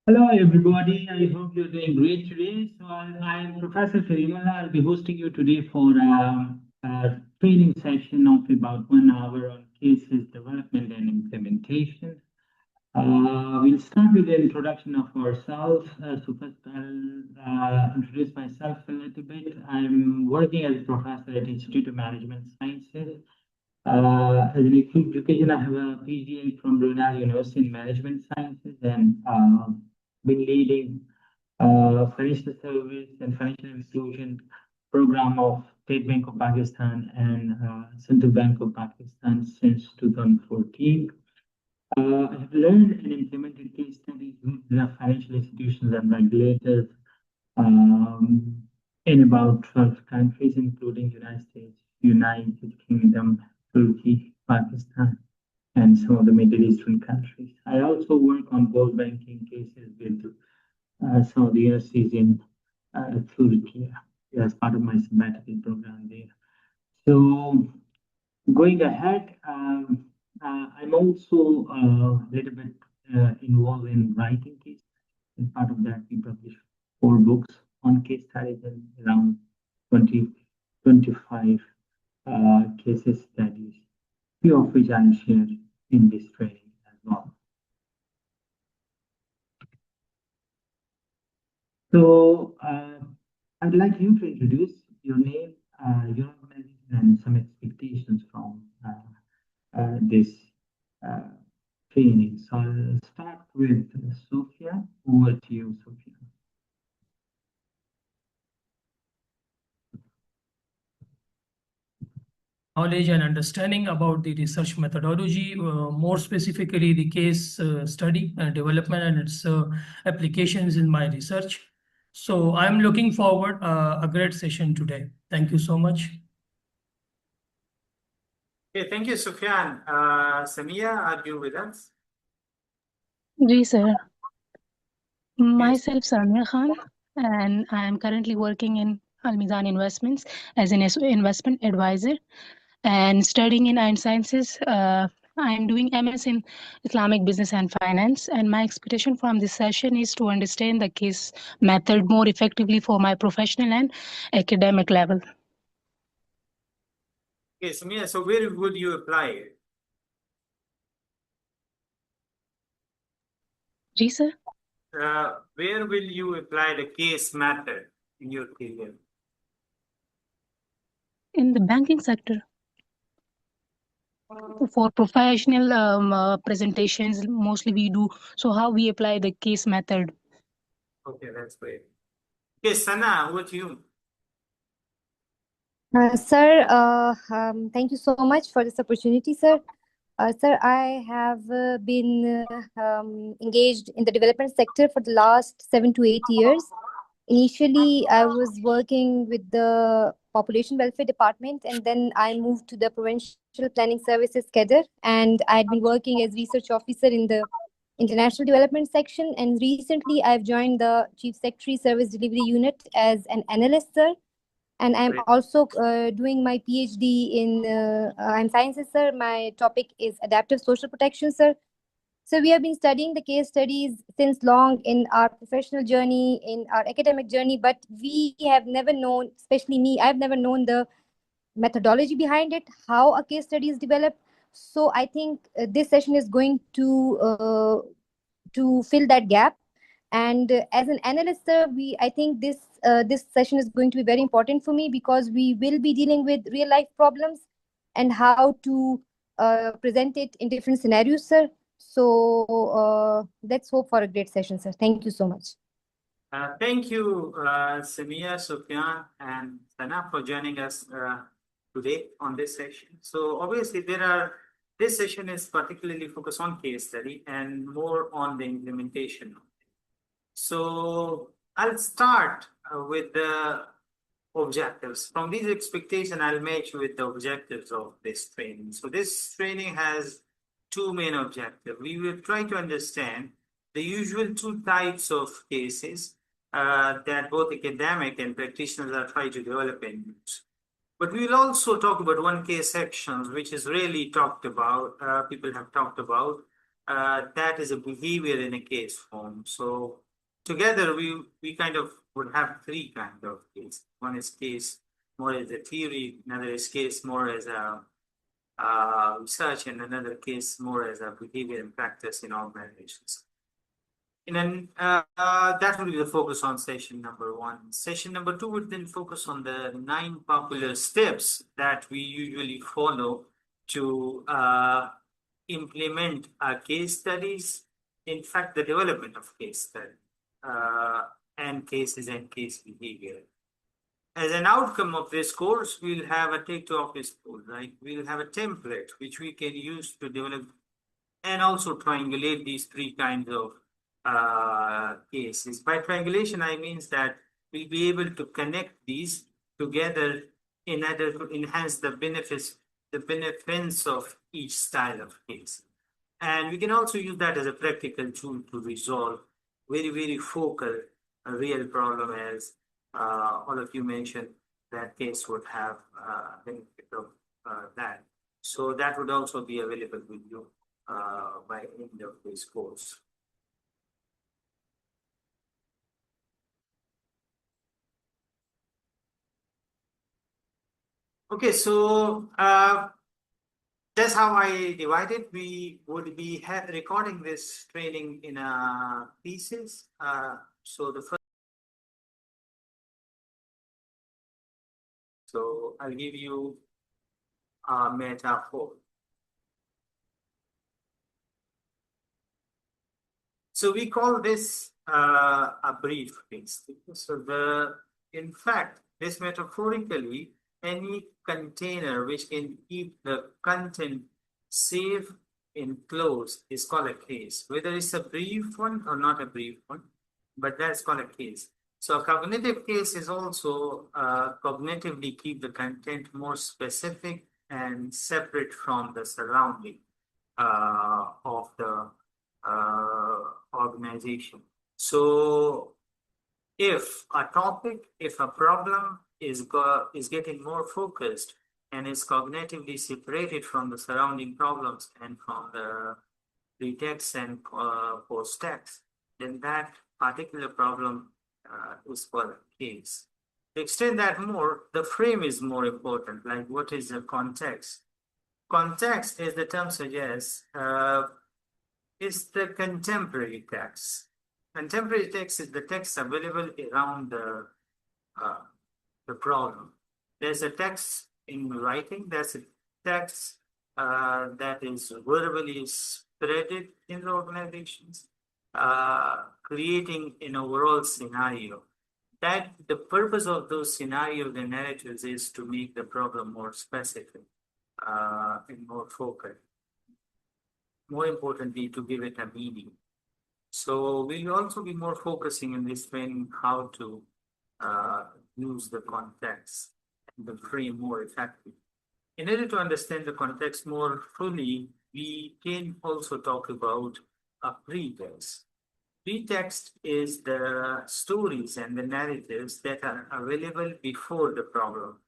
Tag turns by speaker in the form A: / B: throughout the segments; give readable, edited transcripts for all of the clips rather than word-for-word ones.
A: Hello, everybody. I hope you're doing great today. I'm Professor Karim Ullah. I'll be hosting you today for a training session of about 1 hour on cases development and implementation. We'll start with the introduction of ourselves. So first, I'll introduce myself a little bit. I'm working as a professor at Institute of Management Sciences. As an education, I have a PhD from Brunel University in Management Sciences and been leading financial service and financial inclusion program of State Bank of Pakistan and Central Bank of Pakistan since 2014. I have learned and implemented case studies with the financial institutions and regulators um, in about 12 countries, including United States, United Kingdom, Turkey, Pakistan, and some of the Middle Eastern countries. I also work on gold banking cases with some of the universities in Turkey as part of my sabbatical program there. So going ahead, I'm also a little bit involved in writing cases. As part of that, we published 4 books on case studies and around 20, 25 case studies, few of which I'll share in this training as well. So I'd like you to introduce your name, your organization, and some expectations from this uh, training. So I'll start with Sophia. Over to you, Sophia.
B: Knowledge and understanding about the research methodology, more specifically the case study and development and its applications in my research. So I'm looking forward a great session today. Thank you so much.
C: Okay, thank you, Sufyan. Samia, are you with us?
D: Ji, sir. Myself, Samia Khan, and I am currently working in Al Mizan Investments as an investment advisor and studying in Iron Sciences. I am doing MS in Islamic Business and Finance, and my expectation from this session is to understand the case method more effectively for my professional and academic level.
C: Okay, Samia, so where would you apply it?
D: Ji, sir.
C: Where will you apply the case method in your career?
D: In the banking sector. For professional presentations, mostly we do. So how we apply the case method?
C: Okay, that's great. Okay, Sana, what you?
E: Sir, thank you so much for this opportunity, sir. Sir, I have been engaged in the development sector for the last 7 to 8 years. Initially, I was working with the Population Welfare Department, and then I moved to the Provincial Planning Services cadre, and I had been working as research officer in the International Development section. And recently, I've joined the Chief Secretary Service Delivery Unit as an analyst, sir. And I'm also doing my PhD in sciences, sir. My topic is adaptive social protection, sir. So we have been studying the case studies since long in our professional journey, in our academic journey, but we have never known, especially me, I've never known the methodology behind it, how a case study is developed. So I think this session is going to fill that gap. And as an analyst, sir, I think this session is going to be very important for me because we will be dealing with real life problems and how to present it in different scenarios, sir. So let's hope for a great session, sir. Thank you so much.
C: Thank you, Samia, Sufyan, and Sana for joining us today on this session. So obviously this session is particularly focused on case study and more on the implementation. So I'll start with the objectives. From these expectations, I'll match with the objectives of this training. So this training has 2 main objectives. We will try to understand the usual 2 types of cases that both academic and practitioners are trying to develop and use. But we will also talk about one case sections, which is really talked about, people have talked about, that is a behavior in a case form. So together we kind of would have three kinds of case. One is case more as a theory, another is case more as a research, and another case more as a behavior and practice in organizations. And then that will be the focus on session number 1. Session number 2 would then focus on the 9 popular steps that we usually follow to implement our case studies. In fact, the development of case study and cases and case behavior. As an outcome of this course, we'll have a take to office tool, right? We'll have a template which we can use to develop and also triangulate these 3 kinds of cases. By triangulation, I means that we'll be able to connect these together in order to enhance the benefits of each style of case. And we can also use that as a practical tool to resolve very, very focal real problem, as all of you mentioned that case would have benefit of that. So that would also be available with you by end of this course. Okay, so that's how I divided. We would be recording this training in pieces. So the first, so I'll give you a metaphor. So we call this a brief case. So in fact, this metaphorically, any container which can keep the content safe enclosed is called a case, whether it's a brief one or not a brief one, but that's called a case. So a cognitive case is also cognitively keep the content more specific and separate from the surrounding of the organization. So if a topic, if a problem is getting more focused and is cognitively separated from the surrounding problems and from the pretext and post-text, then that particular problem is called a case. To extend that more, the frame is more important, like what is the context? Context, as the term suggests, is the contemporary text. Contemporary text is the text available around the problem. There's a text in writing, there's a text that is verbally spreaded in the organizations, creating an overall scenario. That the purpose of those scenarios and narratives is to make the problem more specific and more focused. More importantly, to give it a meaning. So we'll also be more focusing in this training how to use the context and the frame more effectively. In order to understand the context more fully, we can also talk about a pretext. Pretext is the stories and the narratives that are available before the problem.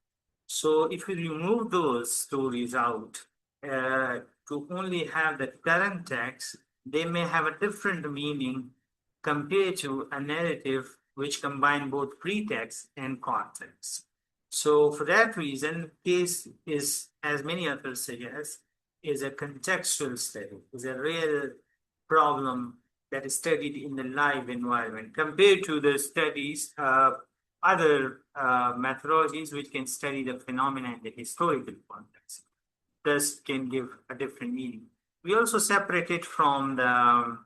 C: So if we remove those stories out to only have the current text, they may have a different meaning compared to a narrative which combine both pretext and context. So for that reason, case is, as many others suggest, is a contextual study, is a real problem that is studied in the live environment compared to the studies, other methodologies which can study the phenomena in the historical context. Thus can give a different meaning. We also separate it from the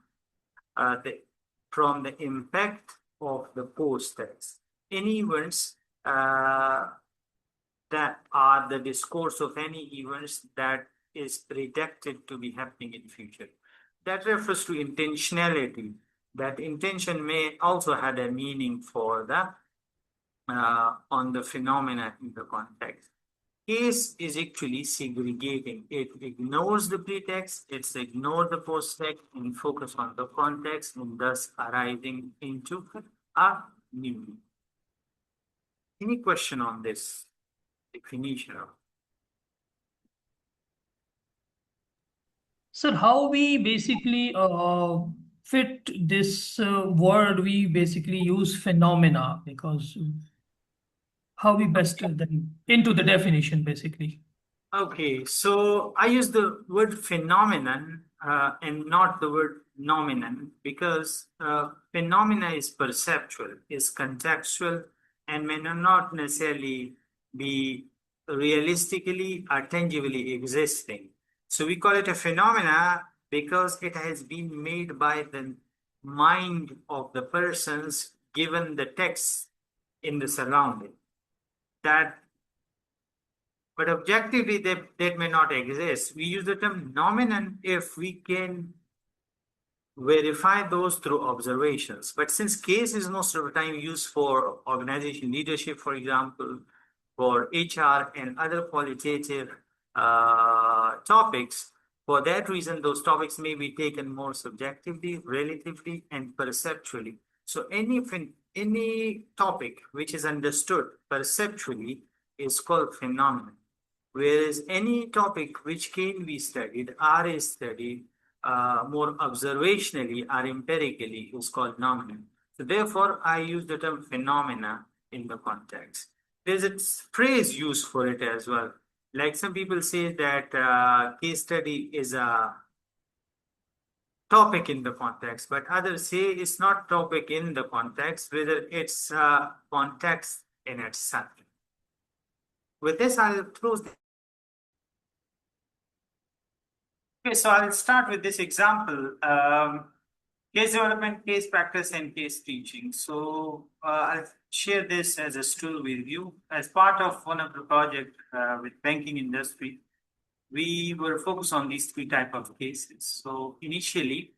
C: impact of the post-text. Any events that are the discourse of any events that is predicted to be happening in future. That refers to intentionality. That intention may also have a meaning for the on the phenomena in the context. Case is actually segregating. It ignores the pretext, it's ignore the post-text and focus on the context, and thus arising into a new. Any question on this definition of?
B: Sir, how we basically fit this word, we basically use phenomena, because how we best then into the definition basically.
C: Okay, so I use the word phenomenon and not the word nomenon, because phenomena is perceptual, is contextual, and may not necessarily be realistically or tangibly existing. So we call it a phenomena because it has been made by the mind of the persons given the text in the surrounding. But objectively, that may not exist. We use the term nomenon if we can verify those through observations. But since case is most of the time used for organization leadership, for example, for HR and other qualitative topics, for that reason, those topics may be taken more subjectively, relatively, and perceptually. So any topic which is understood perceptually is called phenomenon. Whereas any topic which can be studied or is studied more observationally or empirically is called nomenon. So therefore, I use the term phenomena in the context. There's a phrase used for it as well. Like some people say that case study is a topic in the context, but others say it's not topic in the context, whether it's context in itself. With this, I'll close. Okay, so I'll start with this example. Case development, case practice, and case teaching. So I'll share this as a stool with you. As part of one of the projects with banking industry, we were focused on these three types of cases. So initially,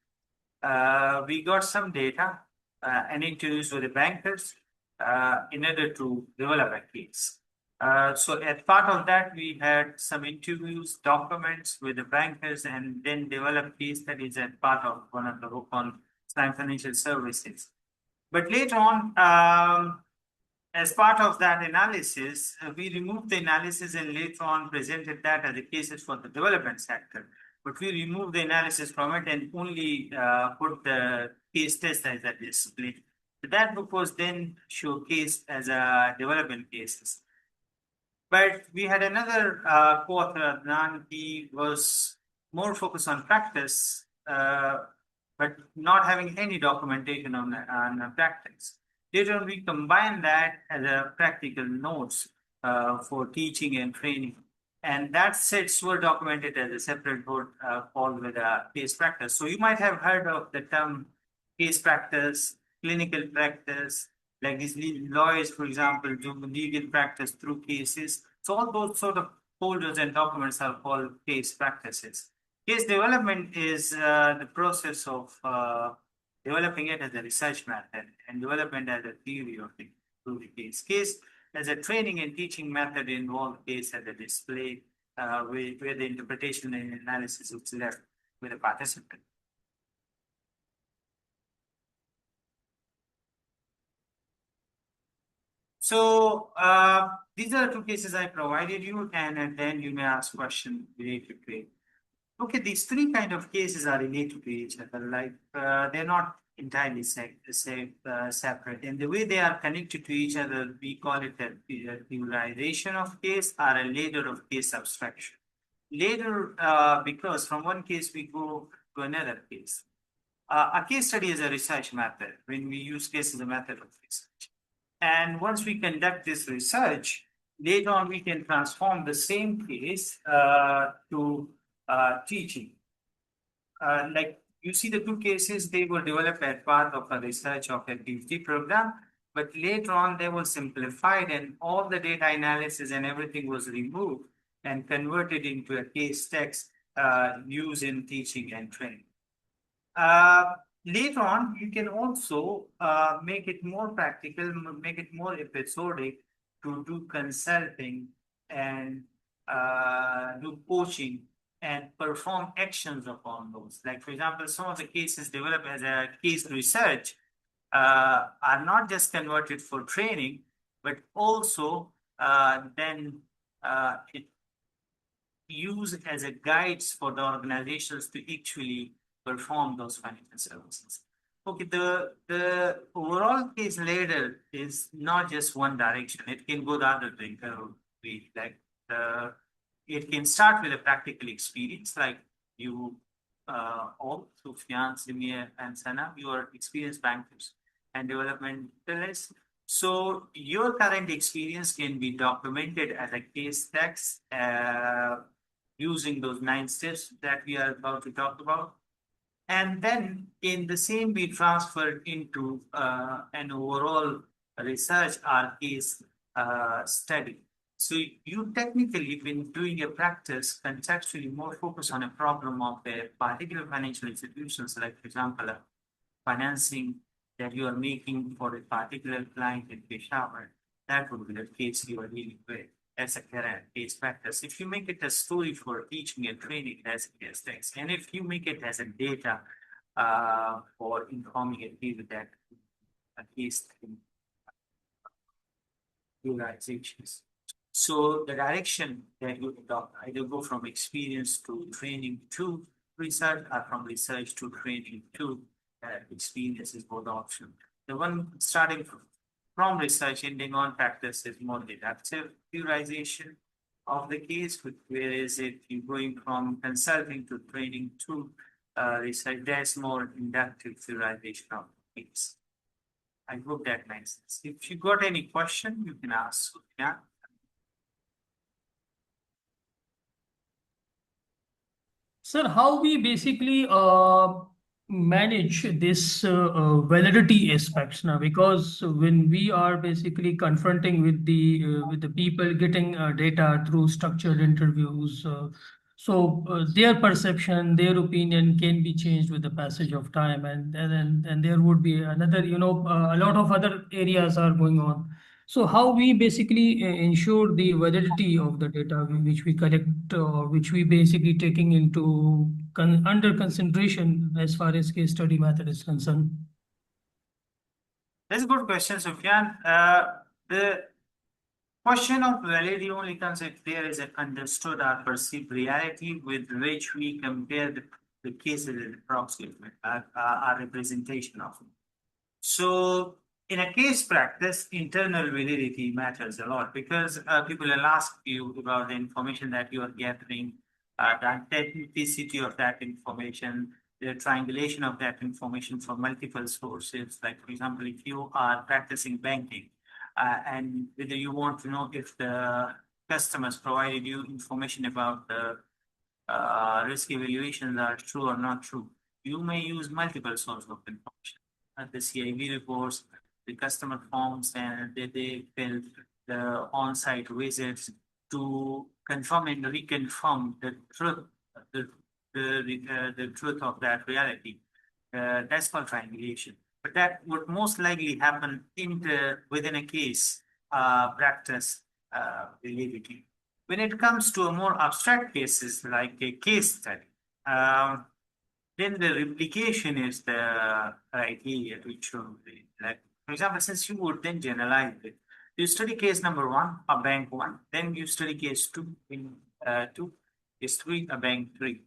C: we got some data and interviews with the bankers in order to develop a case. So as part of that, we had some interviews, documents with the bankers, and then developed case studies as part of one of the work on Islamic financial services. But later on, as part of that analysis, we removed the analysis and later on presented that as the cases for the development sector. But we removed the analysis from it and only put the case test as a display. So that book was then showcased as a development cases. But we had another co-author, Adnan. He was more focused on practice, but not having any documentation on practice. Later on, we combined that as a practical notes for teaching and training. And that sets were documented as a separate board called with a case practice. So you might have heard of the term case practice, clinical practice, like these lawyers, for example, do legal practice through cases. So all those sort of folders and documents are called case practices. Case development is the process of developing it as a research method and development as a theory of the case. Case as a training and teaching method involved case as a display where the interpretation and analysis is left with the participant. So these are the two cases I provided you, and then you may ask questions related to it. Okay, these three kind of cases are related to each other. Like they're not entirely separate, and the way they are connected to each other, we call it a theorization of case or a ladder of case abstraction. Ladder because from one case we go to another case. A case study is a research method when we use case as a method of research. And once we conduct this research, later on we can transform the same case to teaching. Like you see the two cases, they were developed as part of a research of a PhD program, but later on they were simplified and all the data analysis and everything was removed and converted into a case text used in teaching and training. Later on, you can also make it more practical, make it more episodic to do consulting and do coaching and perform actions upon those. Like, for example, some of the cases developed as a case research are not just converted for training, but also then use as a guides for the organizations to actually perform those financial services. Okay, the overall case ladder is not just one direction. It can go the other way. Like it can start with a practical experience, like you all, Sufyan, Simia, and Sana, you are experienced bankers and developmentalists. So your current experience can be documented as a case text using those 9 steps that we are about to talk about. And then in the same be transferred into an overall research or case study. So you technically, when doing a practice, contextually more focus on a problem of a particular financial institutions, like for example, a financing that you are making for a particular client in Peshawar. That would be the case you are dealing with as a current case practice. If you make it a story for teaching and training, as a case text, and if you make it as a data for informing a field, that a case realizations. So the direction that you adopt either go from experience to training to research, or from research to training to experience is both option. The one starting from research ending on practice is more deductive theorization of the case, whereas if you're going from consulting to training to research, there's more inductive theorization of the case. I hope that makes sense. If you got any question, you can ask. Yeah.
B: Sir, how we basically manage this validity aspects now? Because when we are basically confronting with the people getting data through structured interviews, so their perception, their opinion can be changed with the passage of time, and there would be another, a lot of other areas are going on. So how we basically ensure the validity of the data which we collect, which we basically taking into under consideration as far as case study method is concerned?
C: That's a good question, Sufyan. The question of validity only comes if there is an understood or perceived reality with which we compare the cases and approximate our representation of it. So in a case practice, internal validity matters a lot, because people will ask you about the information that you are gathering, the authenticity of that information, the triangulation of that information from multiple sources. Like, for example, if you are practicing banking and whether you want to know if the customers provided you information about the risk evaluations are true or not true, you may use multiple sources of information. The CIV reports, the customer forms, and they filled the on-site visits to confirm and reconfirm the truth, the truth of that reality. That's called triangulation. But that would most likely happen within a case practice validity. When it comes to a more abstract cases like a case study, then the replication is the criteria to show. Like, for example, since you would then generalize it, you study case number 1, a bank 1, then you study case 2 in 2, case 3, a bank 3.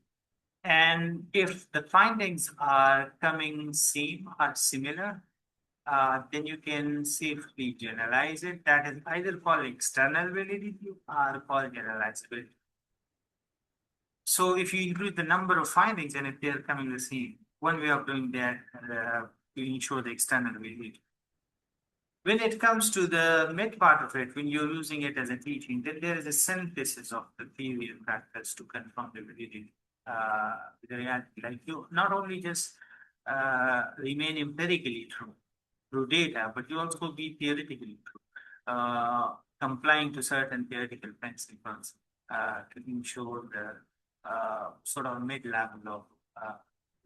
C: And if the findings are coming same or similar, then you can safely generalize it. That is either called external validity or called generalizability. So if you include the number of findings and if they're coming the same, one way of doing that to ensure the external validity. When it comes to the mid part of it, when you're using it as a teaching, then there is a synthesis of the theory and practice to confirm the validity. The reality, like you not only just remain empirically true through data, but you also be theoretically true, complying to certain theoretical principles to ensure the sort of mid-level of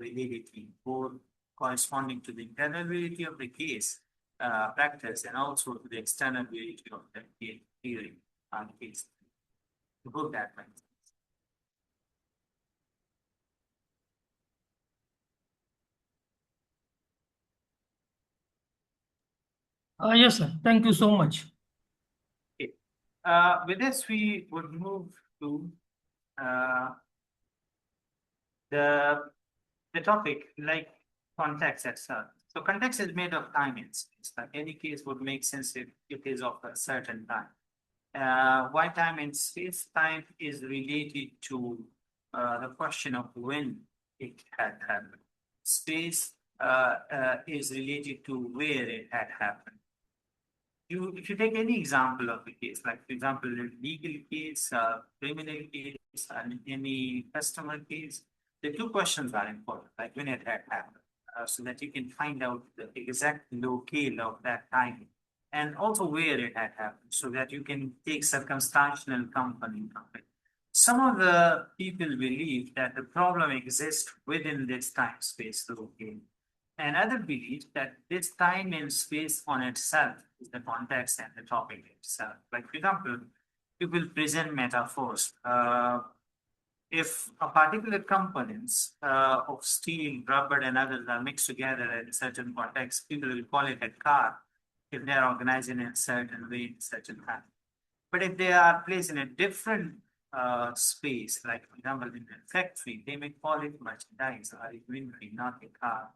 C: validity, both corresponding to the internal validity of the case practice and also to the external validity of the theory and case. To hope that makes sense.
B: Yes, sir. Thank you so much.
C: Okay. With this, we would move to the topic like context itself. So context is made of time and space. Like any case would make sense if it is of a certain time. Why time and space? Time is related to the question of when it had happened. Space is related to where it had happened. If you take any example of a case, like for example, a legal case, criminal case, and any customer case, the two questions are important, like when it had happened, so that you can find out the exact locale of that time and also where it had happened, so that you can take circumstantial component of it. Some of the people believe that the problem exists within this time space locale. And other believes that this time and space on itself is the context and the topic itself. Like, for example, people present metaphors. If a particular components of steel, rubber, and others are mixed together in a certain context, people will call it a car if they are organized in a certain way, in a certain time. But if they are placed in a different space, like for example, in a factory, they may call it merchandise or inventory, not a car.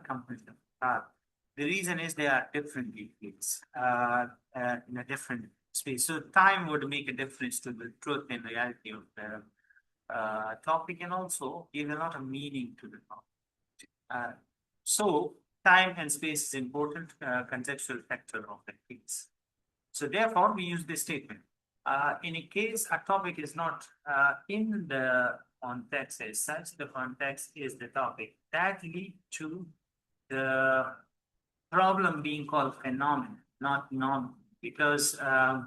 C: Companies of car. The reason is they are differently placed in a different space. So time would make a difference to the truth and reality of the topic, and also give a lot of meaning to the topic. So time and space is important contextual factor of the case. So therefore, we use this statement. In a case, a topic is not in the context as such, the context is the topic. That leads to the problem being called phenomenon, not norm, because a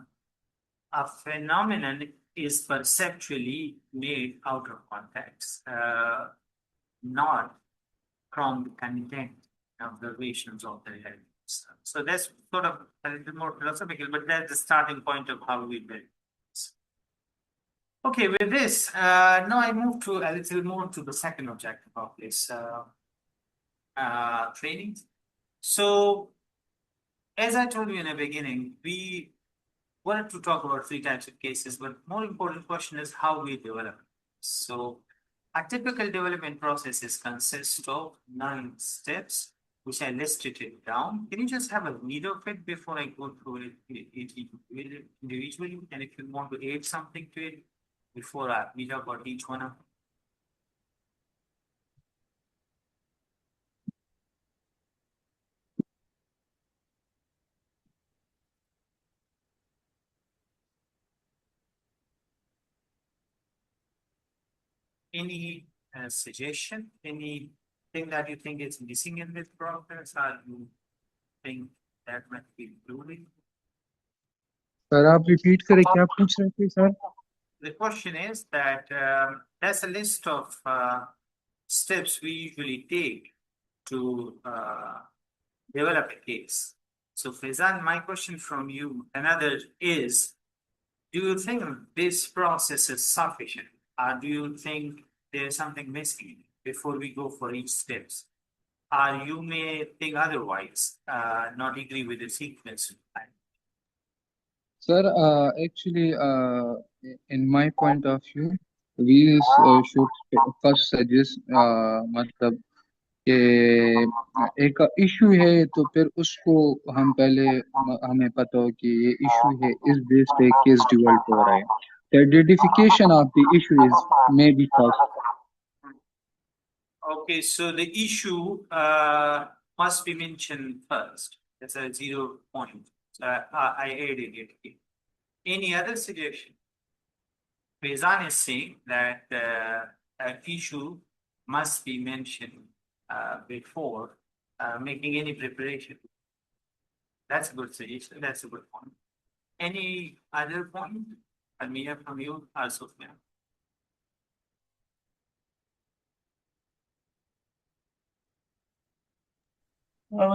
C: phenomenon is perceptually made out of context, not from the content observations of the elements. So that's sort of a little more philosophical, but that's the starting point of how we build. Okay, with this, now I move to a little more to the second objective of this training. So, as I told you in the beginning, we wanted to talk about three types of cases, but more important question is how we develop. So, a typical development process consists of 9 steps, which I listed it down. Can you just have a read of it before I go through it individually? And if you want to add something to it, before I read about each one of them. Any suggestion? Anything that you think is missing in this process, or you think that might be included?
F: Sir आप repeat करें क्या पूछ रहे थे sir?
C: The question is that there's a list of steps we usually take to develop a case. So Faizan, my question from you, another is, do you think this process is sufficient, or do you think there's something missing before we go for each steps? Or you may think otherwise, not agree with the sequence.
F: Sir, actually, in my point of view, we should first suggest मतलब कि एक issue है तो फिर उसको हम पहले हमें पता हो कि ये इशू है, इस बेस पे केस डेवलप हो रहा है. The identification of the issue is maybe first.
C: Okay, so the issue must be mentioned first. That's a 0 point. I added it here. Any other suggestion? Faizan is saying that an issue must be mentioned before making any preparation. That's a good suggestion. That's a good point. Any other point? Almia from you or Sufyan?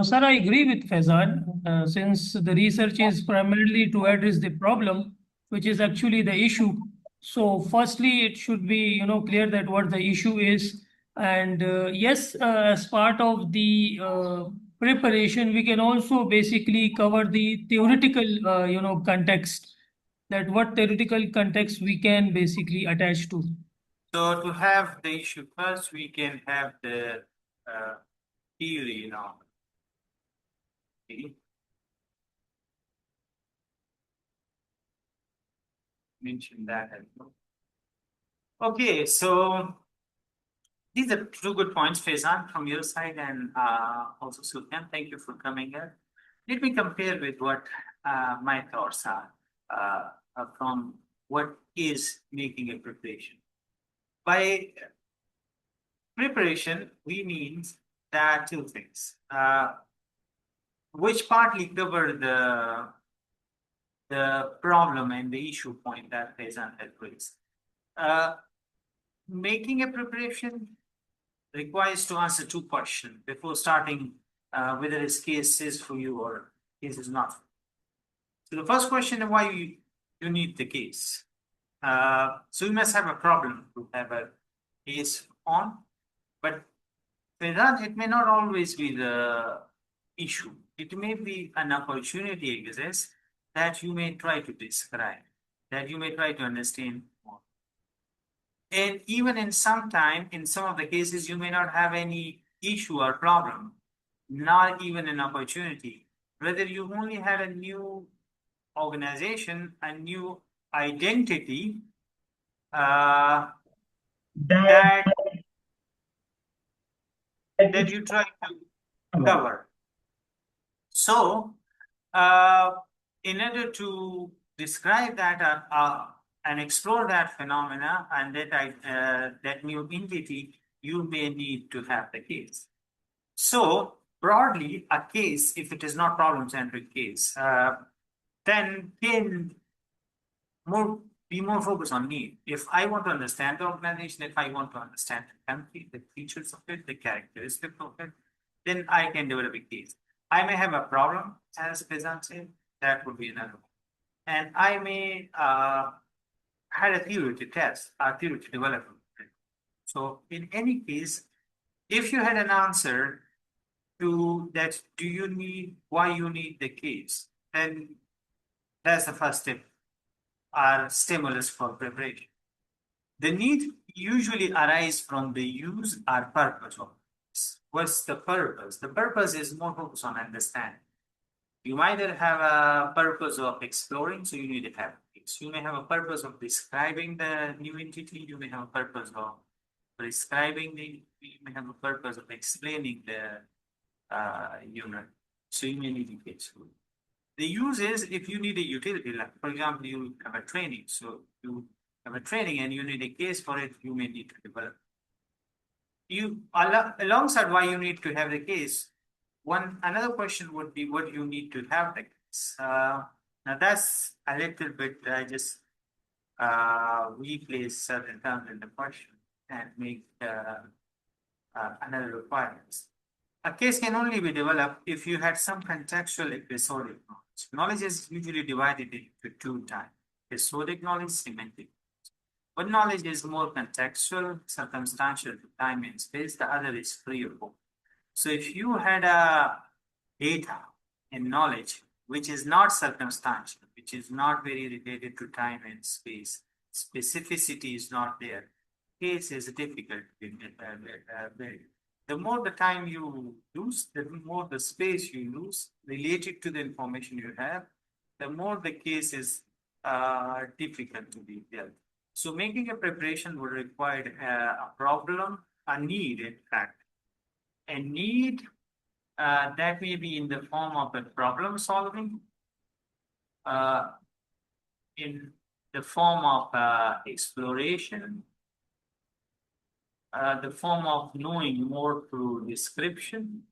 B: Sir, I agree with Faizan, since the research is primarily to address the problem, which is actually the issue. So firstly, it should be, clear that what the issue is. And yes, as part of the preparation, we can also basically cover the theoretical, context. that what theoretical context we can basically attach to.
C: So to have the issue first, we can have the theory now. Okay. Mention that as well. Okay, so these are two good points, Faizan, from your side, and also Sufyan. Thank you for coming here. Let me compare with what my thoughts are from what is making a preparation. By preparation, we mean that two things, which partly cover the problem and the issue point that Faizan had raised. Making a preparation requires to answer two questions before starting whether this case is for you or case is not. So the first question is why you need the case. So you must have a problem to have a case on, but with that, it may not always be the issue. It may be an opportunity exists that you may try to describe, that you may try to understand more. And even in some of the cases, you may not have any issue or problem, not even an opportunity. Whether you only had a new organization, a new identity that you try to cover. So, in order to describe that and explore that phenomena and that new entity, you may need to have the case. So, broadly, a case, if it is not problem-centric case, then can be more focused on need. If I want to understand the organization, if I want to understand the country, the features of it, the characteristics of it, then I can develop a case. I may have a problem, as Faizan said, that would be another one. And I may had a theory to test, a theory to develop. So in any case, if you had an answer to that, why you need the case, then that's the first step, our stimulus for preparation. The need usually arises from the use or purpose of this. What's the purpose? The purpose is more focused on understanding. You might have a purpose of exploring, so you need to have it. You may have a purpose of describing the new entity. You may have a purpose of prescribing you may have a purpose of explaining the unit. So you may need a case. The use is if you need a utility, like for example, you have a training. So you have a training and you need a case for it, you may need to develop. Alongside why you need to have the case, another question would be what you need to have the case. Now that's a little bit, I just replace certain terms in the question and make another requirements. A case can only be developed if you had some contextual episodic knowledge. Knowledge is usually divided into two types: episodic knowledge, semantic. One knowledge is more contextual, circumstantial to time and space. The other is free or open. So if you had a data and knowledge which is not circumstantial, which is not very related to time and space, specificity is not there, case is difficult to vary. The more the time you lose, the more the space you lose related to the information you have, the more the case is difficult to be dealt. So making a preparation would require a problem, a need, in fact. A need that may be in the form of a problem solving, in the form of exploration, the form of knowing more through description.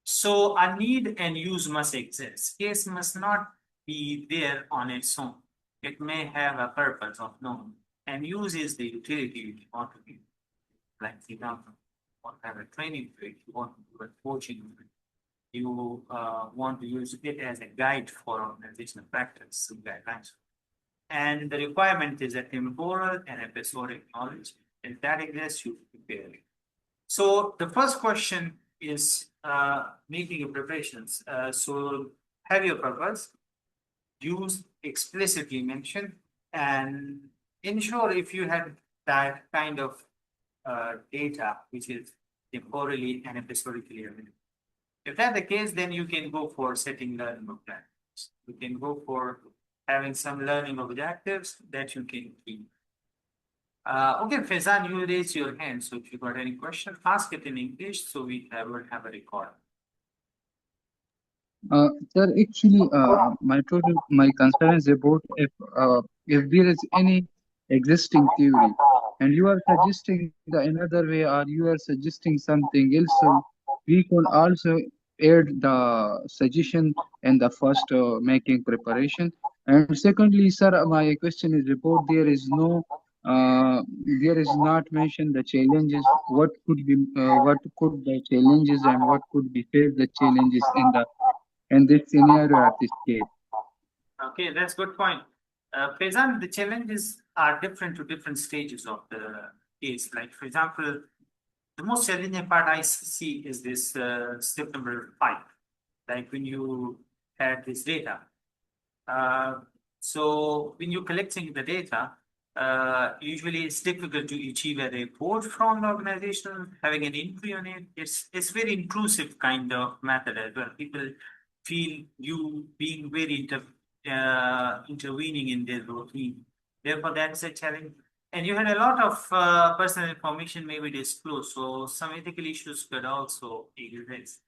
C: So a need and use must exist. Case must not be there on its own. It may have a purpose of knowing, and use is the utility you want to be. Like for example, you want to have a training for it, you want to do a coaching for it, you want to use it as a guide for organizational practice, some guidelines. And the requirement is a temporal and episodic knowledge. If that exists, you prepare it. So the first question is making your preparations. So have your purpose. use explicitly mentioned and ensure if you have that kind of data which is temporally and episodically available. If that's the case, then you can go for setting learning objectives. You can go for having some learning objectives that you can keep. Okay, Faizan, you raise your hand. So if you got any question, ask it in English so we will have a record.
F: Sir, actually, my concern is about if there is any existing theory, and you are suggesting the another way, or you are suggesting something else, so we can also add the suggestion in the first making preparation. And secondly, sir, my question is about there is not mentioned the challenges. What could the challenges and what could be faced the challenges in this scenario at this case?
C: Okay, that's good point. Faizan, the challenges are different to different stages of the case. Like, for example, the most challenging part I see is this step number 5, like when you had this data. So when you're collecting the data, usually it's difficult to achieve a report from the organization, having an entry on it. It's very intrusive kind of method as well. People feel you being very intervening in their routine. Therefore, that's a challenge. And you had a lot of personal information maybe disclosed, so some ethical issues could also exist.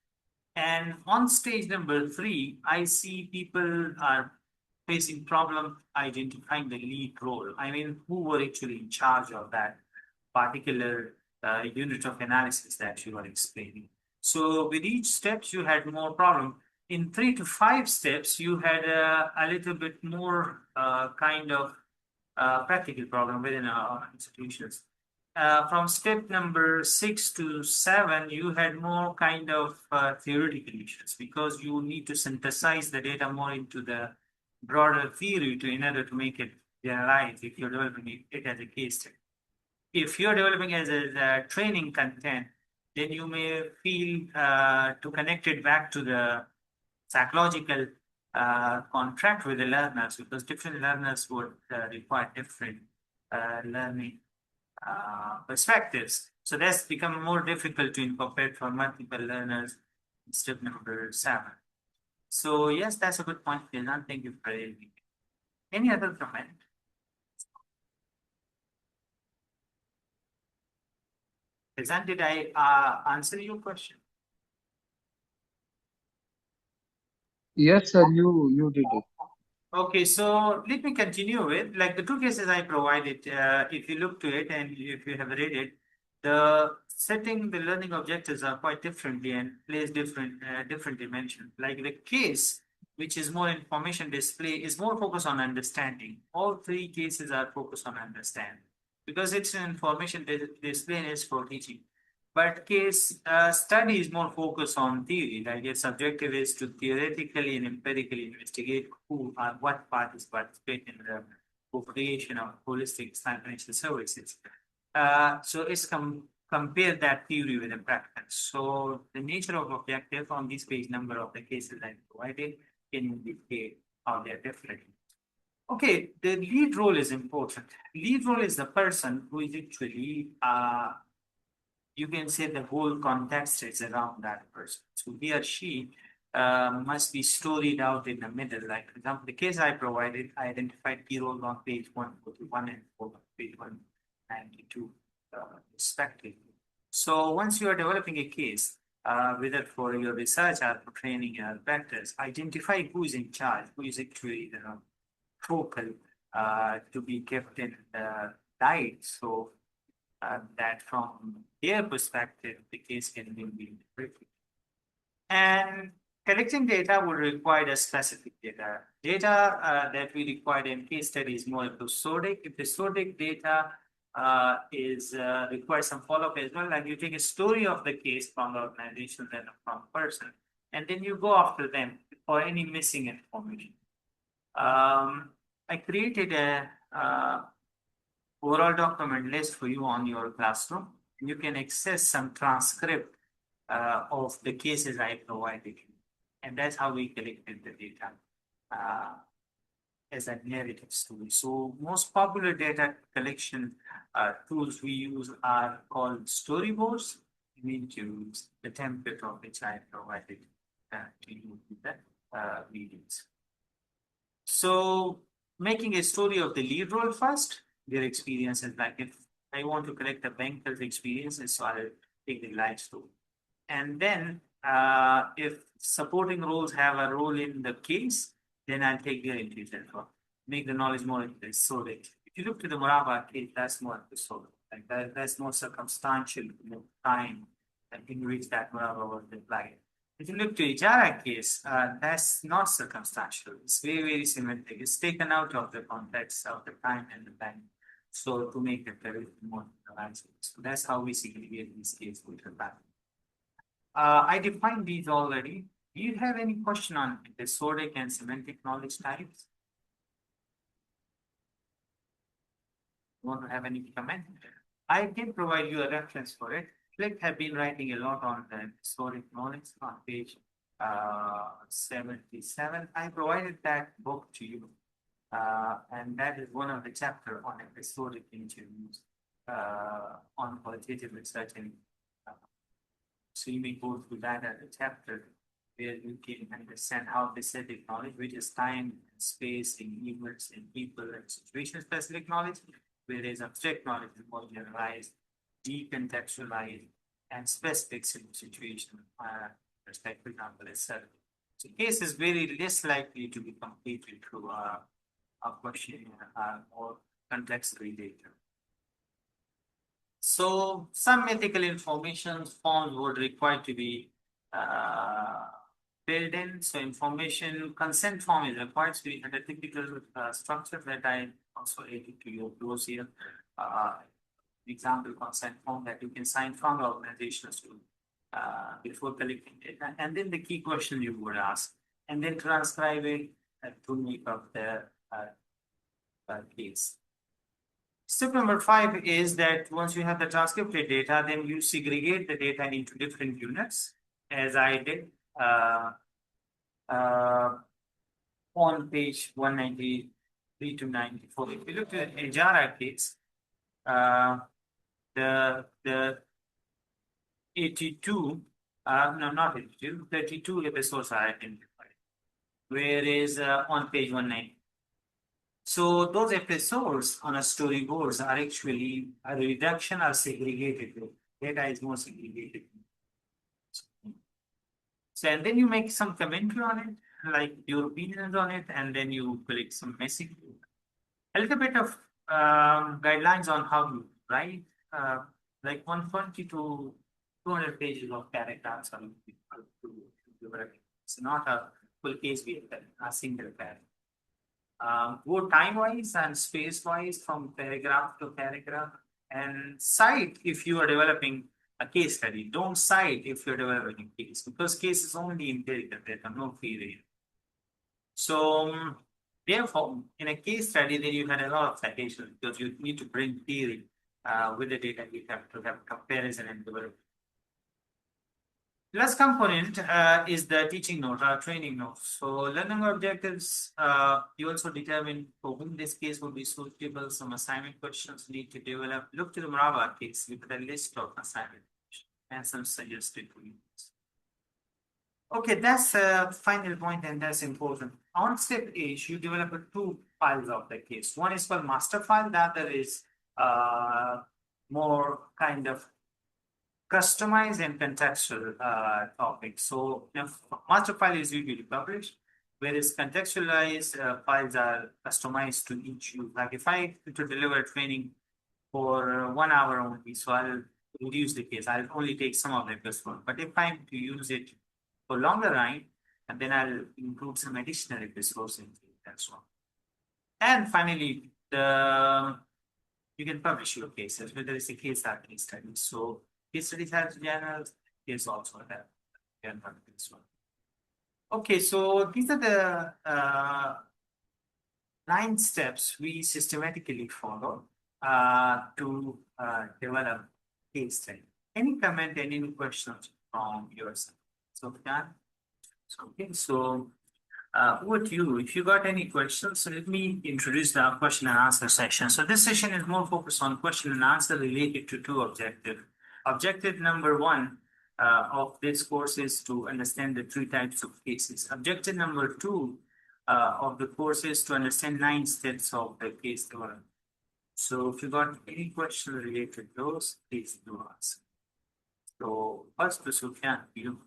C: And on stage number 3, I see people are facing problem identifying the lead role. I mean, who were actually in charge of that particular unit of analysis that you were explaining. So with each step, you had more problem. In 3 to 5 steps, you had a little bit more kind of practical problem within our institutions. From step number 6 to 7, you had more kind of theoretical issues because you need to synthesize the data more into the broader theory in order to make it generalized if you're developing it as a case study. If you're developing as a training content, then you may feel to connect it back to the psychological contract with the learners, because different learners would require different learning perspectives. So that's become more difficult to incorporate for multiple learners in step number 7. So yes, that's a good point, Filan. Thank you for it. Any other comment? Filan, did I answer your question?
F: Yes, sir, you did it.
C: Okay, so let me continue with like the 2 cases I provided. If you look to it and if you have read it, the setting the learning objectives are quite differently and plays different dimensions. Like the case, which is more information display, is more focused on understanding. All 3 cases are focused on understanding because it's an information display and it's for teaching. But case study is more focused on theory, like its objective is to theoretically and empirically investigate who or what parties participate in the co-creation of holistic financial services. So it's compare that theory with the practice. So the nature of objective on this page number of the cases I provided can indicate how they're different. Okay, the lead role is important. Lead role is the person who is actually you can say the whole context is around that person. So he or she must be storied out in the middle. Like, for example, the case I provided, I identified key roles on page 141 and page 192, respectively. So once you are developing a case, whether for your research or for training or practice, identify who is in charge, who is actually focal to be kept in the light. So that from their perspective, the case can be interpreted. And collecting data would require a specific data. Data that we require in case study is more episodic. Episodic data is requires some follow-up as well. Like you take a story of the case from the organization, then from person, and then you go after them for any missing information. I created a overall document list for you on your classroom. You can access some transcript of the cases I provided you. And that's how we collected the data. as a narrative story. So most popular data collection tools we use are called storyboards. You need to use the template of which I provided to you with the videos. So making a story of the lead role first, their experiences. Like if I want to collect the banker's experiences, so I'll take the life story. And then if supporting roles have a role in the case, then I'll take their intelligence role, make the knowledge more episodic. If you look to the Murabba case, that's more episodic. Like that's more circumstantial, time in which that Murabba was applied. If you look to Ijara case, that's not circumstantial. It's very, very symmetric. It's taken out of the context of the time and the time. So to make it very more analyzable. So that's how we segregate these cases with the pattern. I defined these already. Do you have any question on episodic and semantic knowledge types? Want to have any comment? I can provide you a reference for it. Flick have been writing a lot on the episodic knowledge on page 77. I provided that book to you. And that is one of the chapters on episodic interviews on qualitative research. And so you may go through that as a chapter where you can understand how specific knowledge, which is time, space, in events, in people, and situation-specific knowledge, whereas abstract knowledge is more generalized, decontextualized, and specific situation. Respect, for example, itself. So case is very less likely to be completed through a question or complexity data. So some mythical information forms would require to be filled in. So information consent form is required to be a typical structure that I also added to your close here. Example consent form that you can sign from organizations to before collecting data, and then the key question you would ask, and then transcribe it to make up the case. Step number 5 is that once you have the transcripted data, then you segregate the data into different units, as I did on page 193 to 94. If you look at the Ijara case, the 82, no, not 82, 32 episodes are identified, whereas on page 190. So those episodes on a storyboards are actually a reduction or segregated. Data is more segregated. So and then you make some commentary on it, like your opinions on it, and then you collect some message. A little bit of guidelines on how you write, like 120 to 200 pages of paragraphs. It's not a full case, we have a single paragraph. Go time-wise and space-wise from paragraph to paragraph, and cite if you are developing a case study. Don't cite if you're developing a case, because case is only empirical data, no free data. So therefore, in a case study, then you had a lot of citations because you need to bring theory with the data. You have to have comparison and development. Last component is the teaching note or training notes. So learning objectives, you also determine for whom this case will be suitable. Some assignment questions need to develop. Look to the Murabba case with a list of assignment questions and some suggested questions. Okay, that's a final point, and that's important. On step H, you develop 2 files of the case. One is called master file, the other is more kind of customized and contextual topics. So master file is usually published, whereas contextualized files are customized to each use. Like if I to deliver training for 1 hour only, so I'll reduce the case. I'll only take some of the episodes. But if I'm to use it for longer run, and then I'll include some additional episodes in it as well. And finally, you can publish your cases, whether it's a case or case study. So case studies have journals, case also have journal as well. Okay, so these are the 9 steps we systematically follow to develop case study. Any comment and any questions from your side? So, okay, so Over to you. If you got any questions, so let me introduce the question and answer section. So this session is more focused on question and answer related to two objectives. Objective number one of this course is to understand the three types of cases. Objective number two of the course is to understand 9 steps of the case development. So if you got any question related to those, please do ask. So first, Sufyan, you.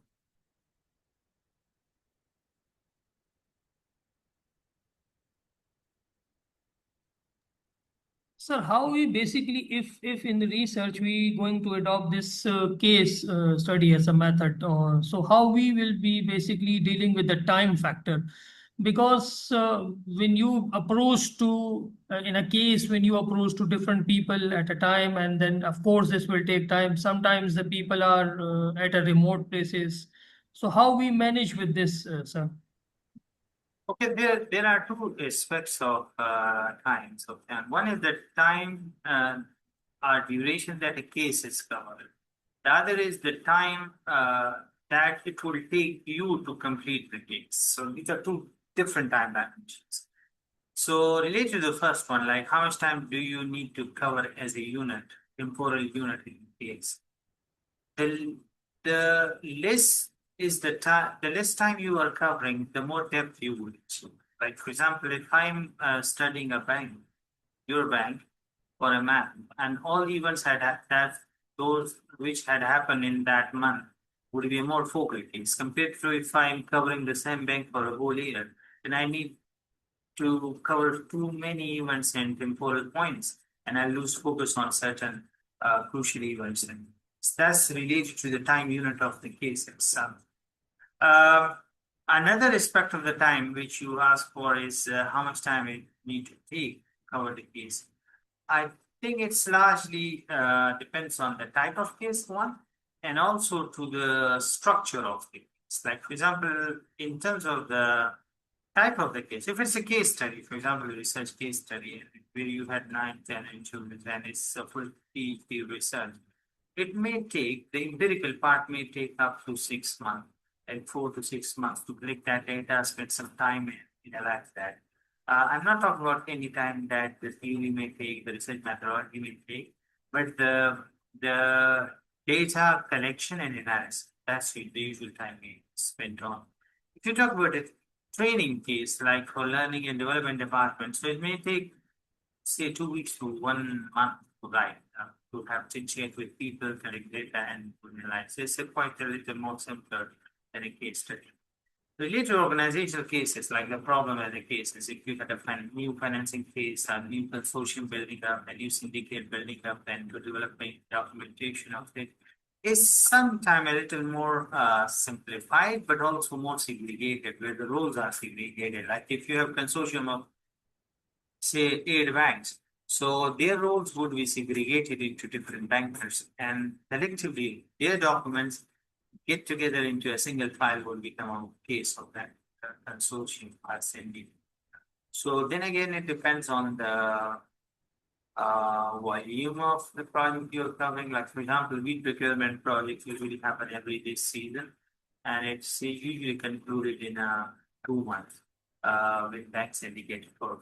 B: Sir, how we basically, if in the research we going to adopt this case study as a method, so how we will be basically dealing with the time factor? Because when you approach to, in a case, when you approach to different people at a time, and then of course this will take time. Sometimes the people are at a remote places. So how we manage with this, sir?
C: Okay, there are two aspects of time. So, and one is the time or duration that a case is covered. The other is the time that it will take you to complete the case. So these are two different time dimensions. So related to the first one, like how much time do you need to cover as a unit, temporal unit in the case? The less is the time, the less time you are covering, the more depth you will achieve. Like for example, if I'm studying a bank, your bank, or a map, and all events that those which had happened in that month would be a more focal case compared to if I'm covering the same bank for a whole year, then I need to cover too many events and temporal points, and I lose focus on certain crucial events. And that's related to the time unit of the case itself. Another aspect of the time which you ask for is how much time it need to take to cover the case. I think it's largely depends on the type of case one, and also to the structure of the case. Like for example, in terms of the type of the case, if it's a case study, for example, a research case study where you had 9, 10, and children, and it's a full PhD research, it may take, the empirical part may take up to 6 months, and 4 to 6 months to collect that data, spend some time in analyze that. I'm not talking about any time that the theory may take, the research methodology may take, but the data collection and analysis, that's the usual time we spend on. If you talk about a training case, like for learning and development department, so it may take, say, 2 weeks to 1 month to write, to have chit chat with people, collect data, and analyze. It's quite a little more simpler than a case study. Related organizational cases, like the problem as a case, is if you had a new financing case, a new consortium building up, a new syndicate building up, and to developing documentation of it, is sometimes a little more simplified, but also more segregated, where the roles are segregated. Like if you have consortium of, say, 8 banks, so their roles would be segregated into different bankers, and collectively their documents get together into a single file will become a case of that consortium assembly. So then again, it depends on the volume of the project you're covering. Like for example, wheat procurement projects usually happen every this season, and it's usually concluded in 2 months with banks indicated for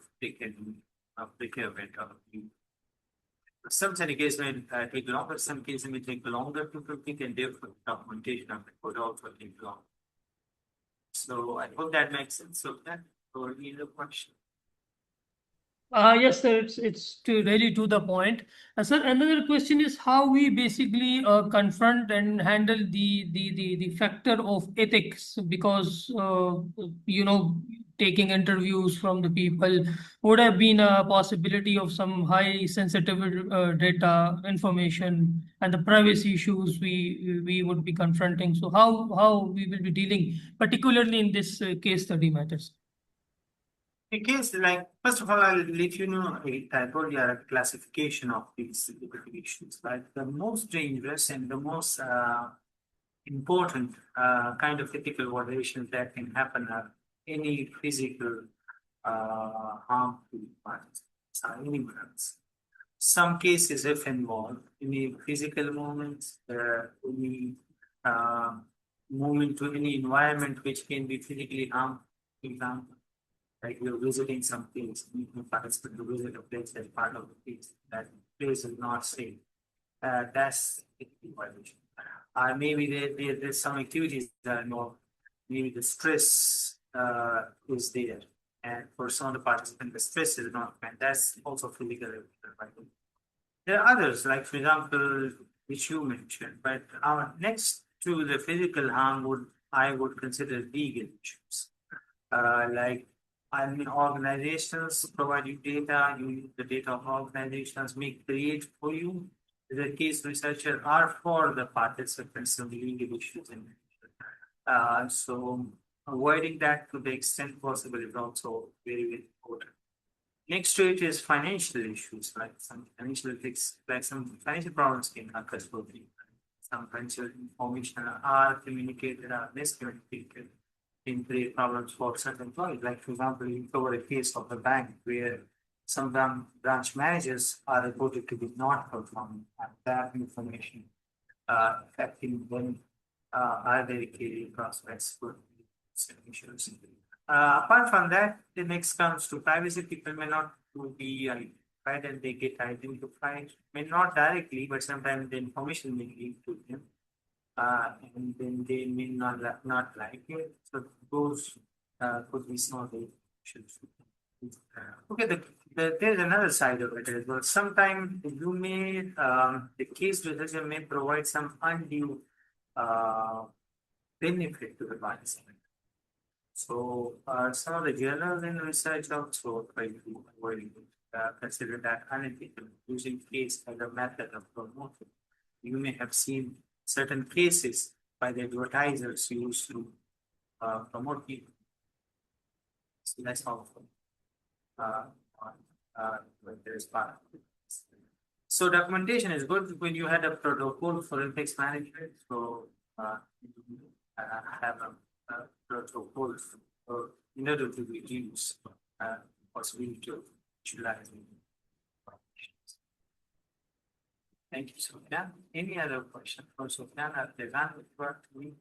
C: procurement of wheat. Some syndicates may take longer, some cases may take longer to complete, and therefore documentation of it would also take long. So I hope that makes sense. So that will be the question.
B: Yes, sir, it's really to the point. Sir, another question is how we basically confront and handle the factor of ethics, because taking interviews from the people would have been a possibility of some high sensitive data information and the privacy issues we would be confronting. So how we will be dealing, particularly in this case study matters.
C: Because, like, first of all, I'll let you know a typology or a classification of these issues. Like the most dangerous and the most important kind of ethical violations that can happen are any physical harm to parties, animals. Some cases, if involved, any physical movements, any movement to any environment which can be physically harmful. example, like you're visiting some place, you can participate to visit a place as part of the place. That place is not safe. That's a violation. Maybe there's some activities that are more, maybe the stress is there. And for some of the participants, the stress is not, and that's also physical violation. There are others, like for example, which you mentioned, but next to the physical harm I would consider legal issues. Like, I mean, organizations provide you data, you use the data of organizations, may create for you, the case researcher, or for the participants of legal issues. So avoiding that to the extent possible is also very, very important. Next to it is financial issues, like some financial problems can occur. Some financial information are communicated or miscommunicated can create problems for certain employees. Like for example, you cover a case of a bank where some branch managers are reported to be not performing, and that information affecting them are very clearly prospects for issues. Apart from that, the next comes to privacy. People may not be identified and they get identified, may not directly, but sometimes the information may lead to them. And then they may not like it. So those could be some of the issues. Okay, there's another side of it as well. Sometimes you may, the case researcher may provide some undue benefit to the participant. So some of the journals and research also try to avoid consider that unethical, using case as a method of promotion. You may have seen certain cases by the advertisers used to promote people. So that's helpful. So documentation is good when you had a protocol for index management. So have a protocol in order to reduce possibility of utilizing. Thank you, Sofyan. Any other question for Sofyan or Devan with work to me?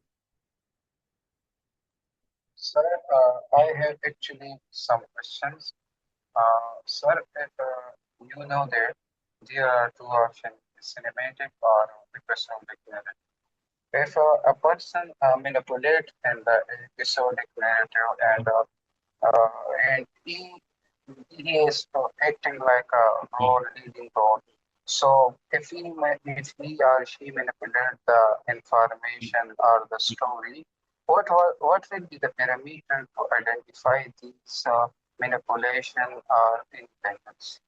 F: Sir, I have actually some questions. Sir, if you know that there are two options, cinematic or episodic narrative. If a person manipulates in the episodic narrative and he is acting like a role leading role. So if he or she manipulate the information or the story, what will be the parameter to identify these manipulation or independence?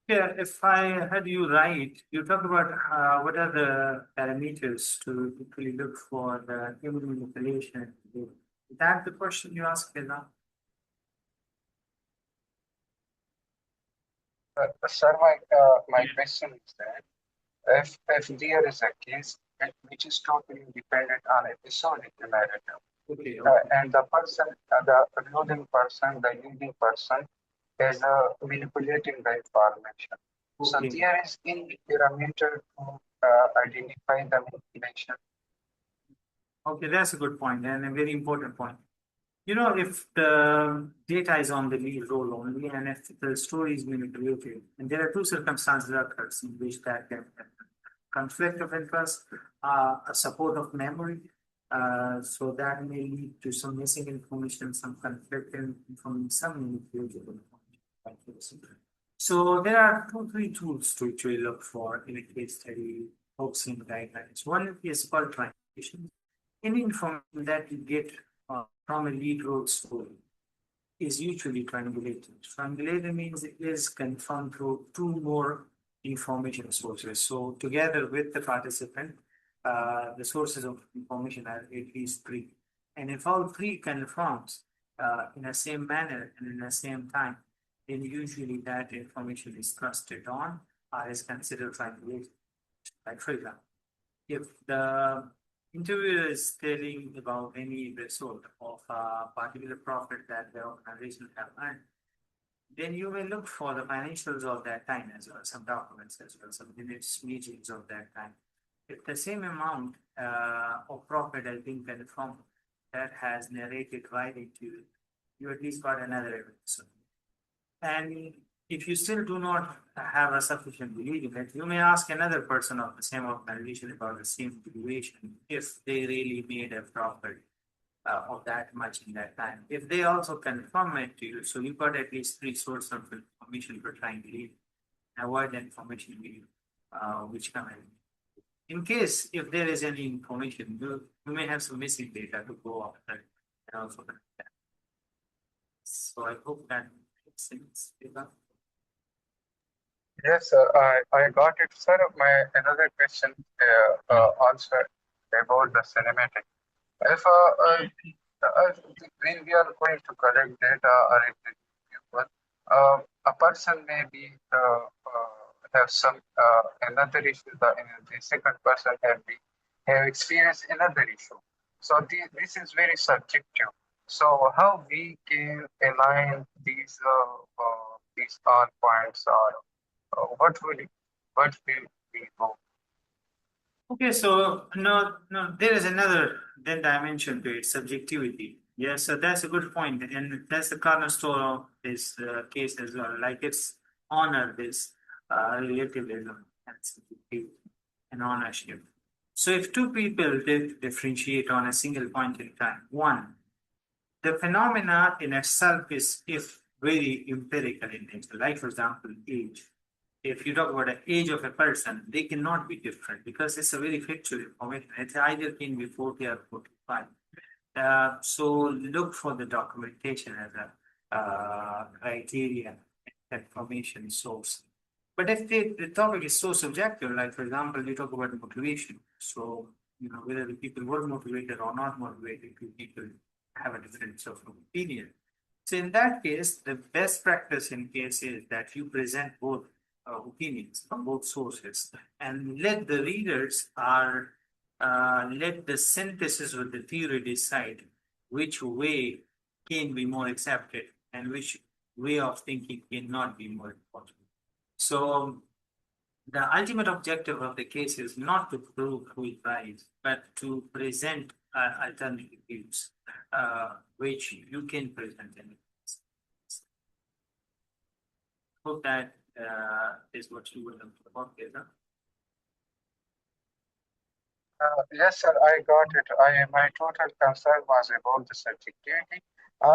C: Yeah, if I heard you right, you talked about what are the parameters to really look for the human manipulation. Is that the question you asked, Kela?
F: Sir, my question is that if there is a case which is totally dependent on episodic narrative,
C: Okay.
F: and the leading person is manipulating the information. So
C: Okay.
F: there is any parameter to identify the manipulation.
C: Okay, that's a good point and a very important point. You know, if the data is on the lead role only and if the story is manipulated, and there are two circumstances that occurs in which that can happen. Conflict of interest, a support of memory. So that may lead to some missing information, some conflict from some manipulated information. So there are 3 tools to actually look for in a case study focusing guidelines. One is called triangulation. Any information that you get from a lead role story is usually triangulated. Triangulated means it is confirmed through 2 more information sources. So together with the participant, the sources of information are at least 3. And if all 3 confirms in the same manner and in the same time, then usually that information is trusted on or is considered triangulated. Like for example, if the interviewer is telling about any result of a particular profit that the organization have earned, then you may look for the financials of that time as well, some documents as well, some minutes, meetings of that time. If the same amount of profit has been confirmed, that has narrated writing to you, you at least got another evidence. And if you still do not have a sufficient belief in it, you may ask another person of the same organization about the same situation if they really made a profit of that much in that time. If they also confirm it to you, so you've got at least 3 sources of information for trying to read, avoid the information which come in. In case if there is any information, you may have some missing data to go after and also that. So I hope that makes sense.
F: Yes, sir, I got it, sir. My another question also about the cinematic. If when we are going to collect data or if a person may be have some another issue. The second person have experienced another issue. So this is very subjective. So how we can align these all points, or what will we go?
C: Okay, so no, there is another then dimension to it, subjectivity. Yes, so that's a good point, and that's the cornerstone of this case as well. Like it's honor this relativism and subjectivity and ownership. So if two people differentiate on a single point in time, one, the phenomena in itself is if very empirical in nature. Like for example, age. If you talk about the age of a person, they cannot be different because it's a very factual information. It's either can be 40 or 45. So look for the documentation as a criteria, information source. But if the topic is so subjective, like for example, you talk about motivation. So, whether the people were motivated or not motivated, people have a difference of opinion. So in that case, the best practice in case is that you present both opinions from both sources and let the readers let the synthesis of the theory decide which way can be more accepted and which way of thinking cannot be more important. So the ultimate objective of the case is not to prove who is right, but to present alternative views, which you can present in the case. Hope that is what you would have about here.
F: Yes, sir, I got it. My total concern was about the subjectivity.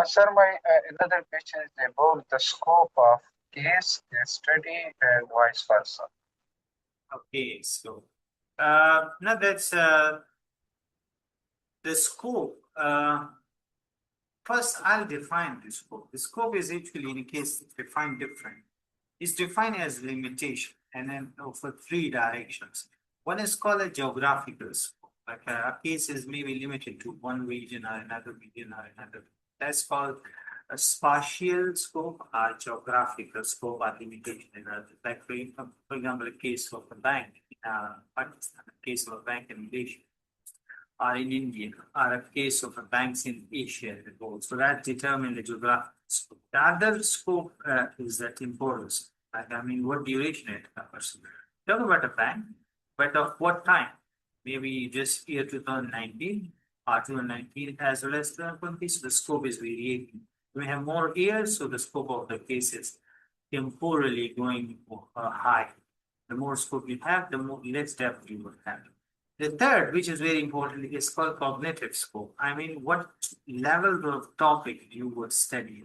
F: Sir, my another question is about the scope of case study and vice versa.
C: Okay, so now that's the scope. First, I'll define the scope. The scope is actually in a case defined different. It's defined as limitation and then for 3 directions. One is called a geographical scope. Like a case is maybe limited to one region or another region or another. That's called a spatial scope or geographical scope or limitation. Like for example, a case of a bank in Pakistan, a case of a bank in Malaysia, or in India, or a case of a banks in Asia. So that determines the geographical scope. The other scope is the temporal scope. I mean, what duration it covers. Talk about a bank, but of what time? Maybe just year 2019 or 2019 as well as 2020. So the scope is varying. We have more years, so the scope of the case is temporally going high. The more scope you have, the more less depth you will have. The third, which is very important, is called cognitive scope. I mean, what level of topic you would study,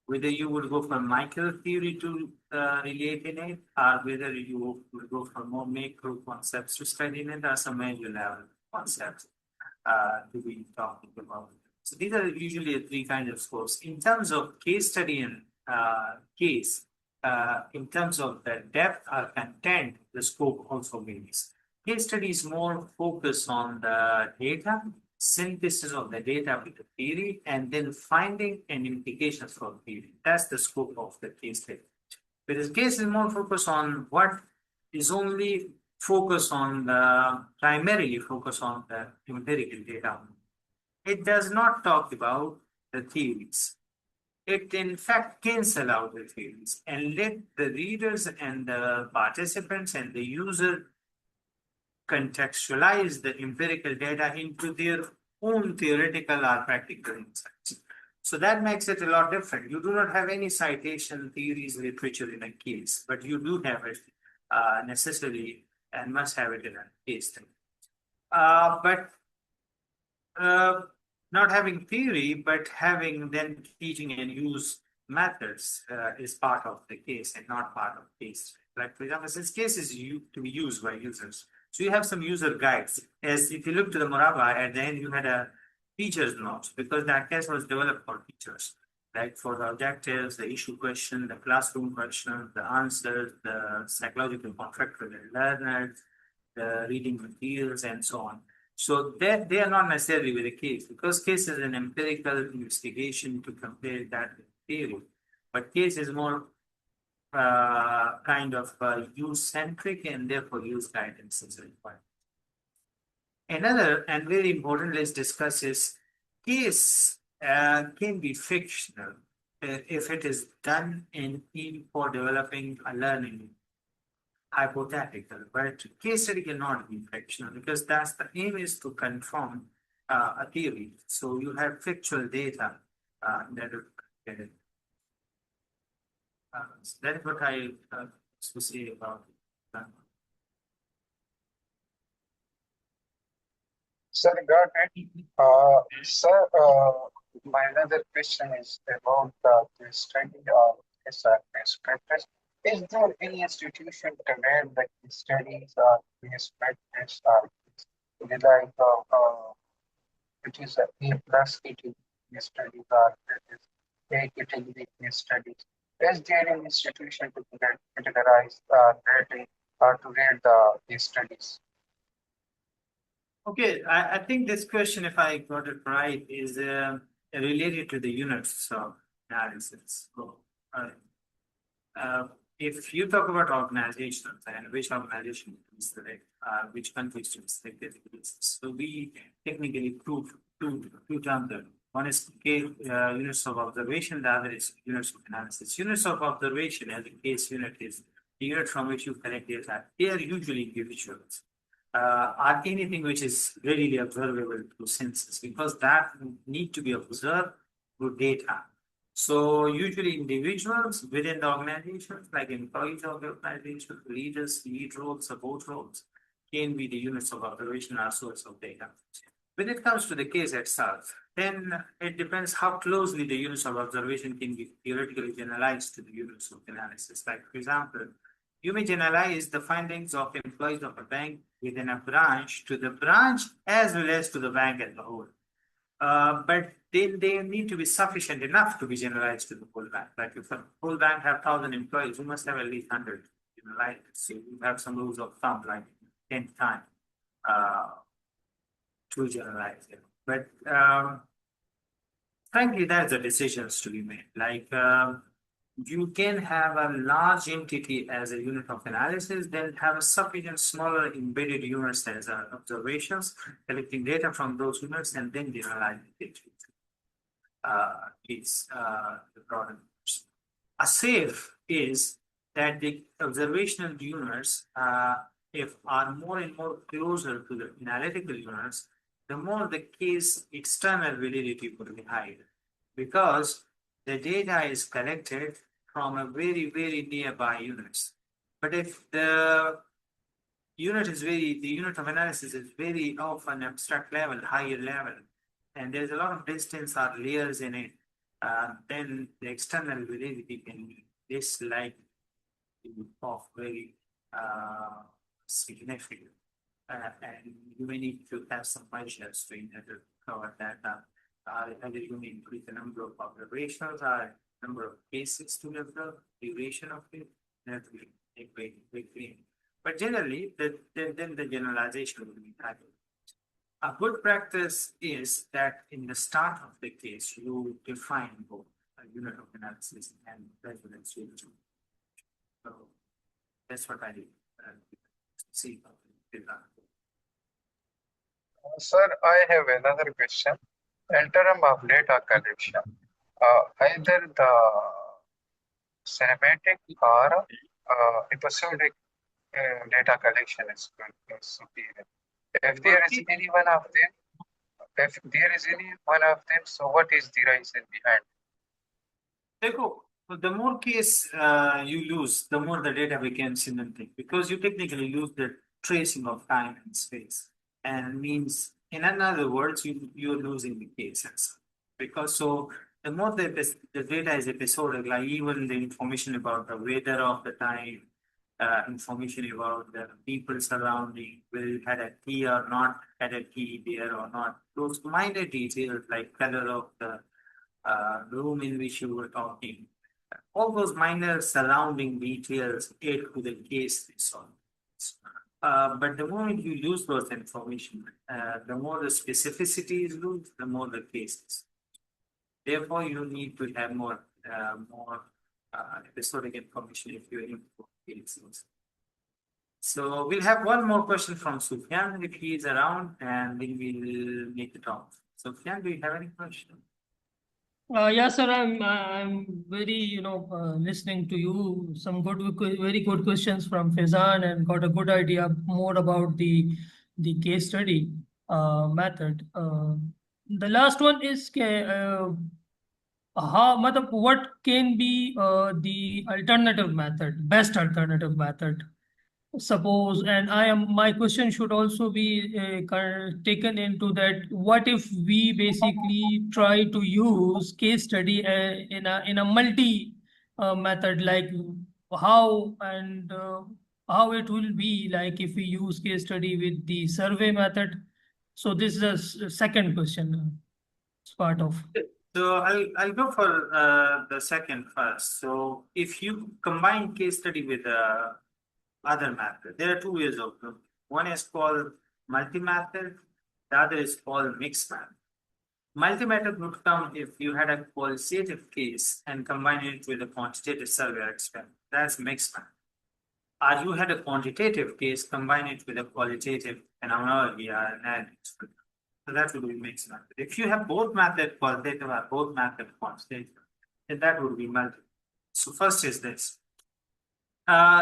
C: whether you would go from micro theory to relate in it, or whether you would go from more macro concepts to study in it, or some major level concepts to be talking about. So these are usually the 3 kinds of scopes. In terms of case study and case, in terms of the depth or content, the scope also varies. Case study is more focused on the data, synthesis of the data with the theory, and then finding and implications for the theory. That's the scope of the case study. Whereas case is more focused on what is only focused on primarily focused on the empirical data. It does not talk about the theories. It in fact cancels out the theories and let the readers and the participants and the user contextualize the empirical data into their own theoretical or practical insights. So that makes it a lot different. You do not have any citation, theories, literature in a case, but you do have it necessarily and must have it in a case. But not having theory, but having then teaching and use methods is part of the case and not part of case. Like for example, since case is to be used by users, so you have some user guides. As if you look to the Murabba, at the end you had a teacher's notes because that case was developed for teachers, right? For the objectives, the issue question, the classroom question, the answers, the psychological contract for the learners, the reading materials, and so on. So they are not necessarily with a case because case is an empirical investigation to compare that with theory, but case is more kind of use-centric and therefore use guidance is required. Another and very important, let's discuss is case can be fictional if it is done in for developing a learning hypothetical, but case study cannot be fictional because that's the aim is to confirm a theory. So you have factual data that are created. So that is what I to say about it.
G: Sir, got it. Sir, my another question is about the study of best practice. Is there any institution where the studies are best practice are like it is a plus category studies or it is A category studies? Is there any institution to categorize rating or to rate the studies?
C: Okay, I think this question, if I got it right, is related to the units of analysis. So, if you talk about organizations and which organization to select, which countries to select, so we technically prove two terms there. One is units of observation, the other is units of analysis. Units of observation as a case unit is the unit from which you collect data. They are usually individuals. Or anything which is readily observable through senses because that need to be observed through data. So usually individuals within the organizations, like employees of the organization, leaders, lead roles, support roles, can be the units of observation or source of data. When it comes to the case itself, then it depends how closely the units of observation can be theoretically generalized to the units of analysis. Like for example, you may generalize the findings of employees of a bank within a branch to the branch as well as to the bank as a whole. But they need to be sufficient enough to be generalized to the whole bank. Like if a whole bank have 1,000 employees, you must have at least 100 generalized. So you have some rules of thumb, like 10 times to generalize it. But frankly, that's the decisions to be made. Like you can have a large entity as a unit of analysis, then have a sufficient smaller embedded units as observations, collecting data from those units and then generalize it. It's the broader. A safe is that the observational units, if are more and more closer to the analytical units, the more the case external validity would be higher because the data is collected from a very, very nearby units. But if the unit of analysis is very often abstract level, higher level, and there's a lot of distance or layers in it, then the external validity can be less likely of very significant. And you may need to have some measures to cover that up. Either you may increase the number of observations or number of cases to observe, duration of it, that will take very. But generally, then the generalization will be higher. A good practice is that in the start of the case, you define both a unit of analysis and reference unit. So that's what I see.
G: Sir, I have another question. In terms of data collection, either the cinematic or episodic data collection is superior. If there is any one of them, if there is any one of them, so what is the reason behind?
C: Dekho, the more case you lose, the more the data becomes synthetic, because you technically lose the tracing of time and space, and means, in other words, you're losing the cases. Because so the more the data is episodic, like even the information about the weather of the time, information about the people surrounding, whether you had a key or not, had a key there or not, those minor details like color of the room in which you were talking, all those minor surrounding details add to the case itself. But the moment you lose those information, the more the specificity is lost, the more the cases. Therefore, you need to have more episodic information if you're in cases. So we'll have one more question from Sufyan if he is around, and then we'll make it off. Sufyan, do you have any question?
B: Yeah, sir, I'm very, listening to you. Some very good questions from Faizan, and got a good idea more about the case study method. The last one is what can be the alternative method, best alternative method? Suppose, and my question should also be taken into that. What if we basically try to use case study in a multi method, like how and how it will be like if we use case study with the survey method? So this is a second question. It's part of.
C: So I'll go for the second first. So if you combine case study with other method, there are two ways of doing it. One is called multi-method, the other is called mixed method. Multi-method would come if you had a qualitative case and combine it with a quantitative survey experiment. That's mixed method. Or you had a quantitative case, combine it with a qualitative phenomenology or analysis. So that would be mixed method. If you have both method qualitative or both method quantitative, then that would be multi. So first is this.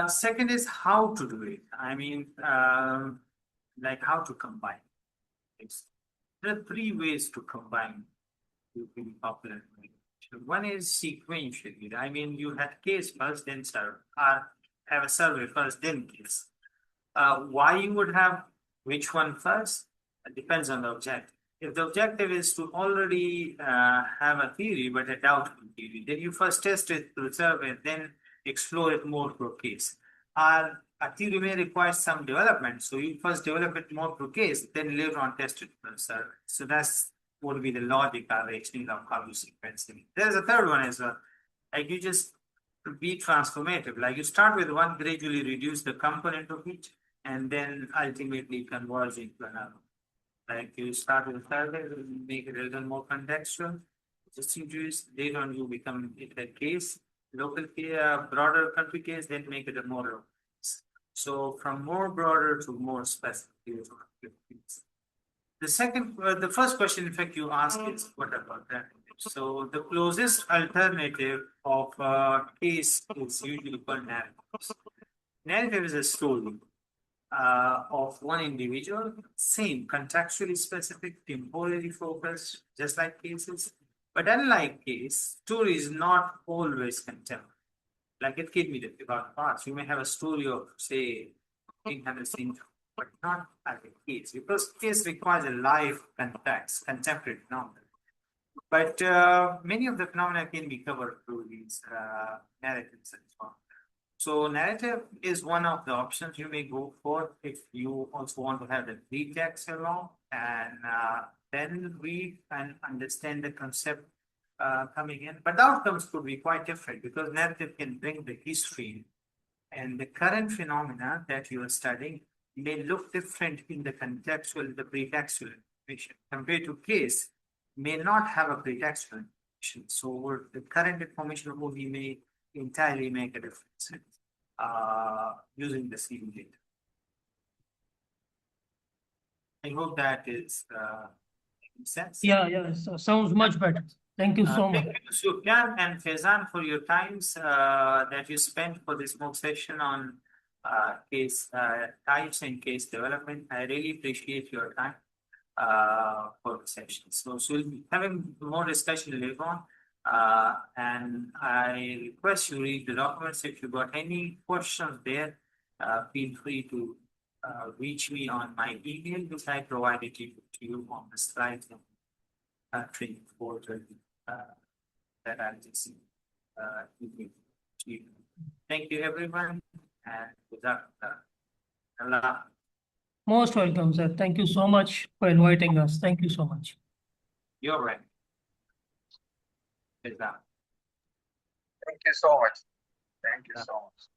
C: Second is how to do it. I mean, like how to combine. There are three ways to combine in popular communication. One is sequentially. I mean, you had case first, then survey, or have a survey first, then case. Why you would have which one first? It depends on the objective. If the objective is to already have a theory, but a doubtful theory, then you first test it through survey, then explore it more through case. Or a theory may require some development, so you first develop it more through case, then later on test it through survey. So that's what would be the logic or reasoning of how you sequence it. There's a third one as well. Like you just be transformative. Like you start with one, gradually reduce the component of each, and then ultimately converge into another. Like you start with a survey, make it a little more contextual, just introduce, later on you become it a case, local case, broader country case, then make it a more local case. So from more broader to more specific. The first question, in fact, you ask is what about that? So the closest alternative of case is usually called narrative. Narrative is a story of one individual, same contextually specific, temporally focused, just like cases. But unlike case, story is not always contemporary. Like it can be about parts. You may have a story of, say, 1800 century, but not as a case, because case requires a live context, contemporary phenomenon. But many of the phenomena can be covered through these narratives and so on. So narrative is one of the options you may go for if you also want to have the pretext along, and then read and understand the concept coming in. But the outcomes could be quite different because narrative can bring the history, and the current phenomena that you are studying may look different in the contextual, the pretextual information compared to case may not have a pretextual information. So the current information only may entirely make a difference using the same data. I hope that is making sense.
B: Yeah, so sounds much better. Thank you so much.
C: Thank you, Sufyan and Faizan, for your times that you spent for this MOOC session on case types and case development. I really appreciate your time. for the session. So we'll be having more discussion later on. And I request you read the documents. If you got any questions there, feel free to reach me on my email, which I provided to you on the slides and training portal that I'll just give to you. Thank you, everyone, and without Allah.
B: Most welcome, sir. Thank you so much for inviting us. Thank you so much.
C: You're right. Islam.
G: Thank you so much. Thank you so much.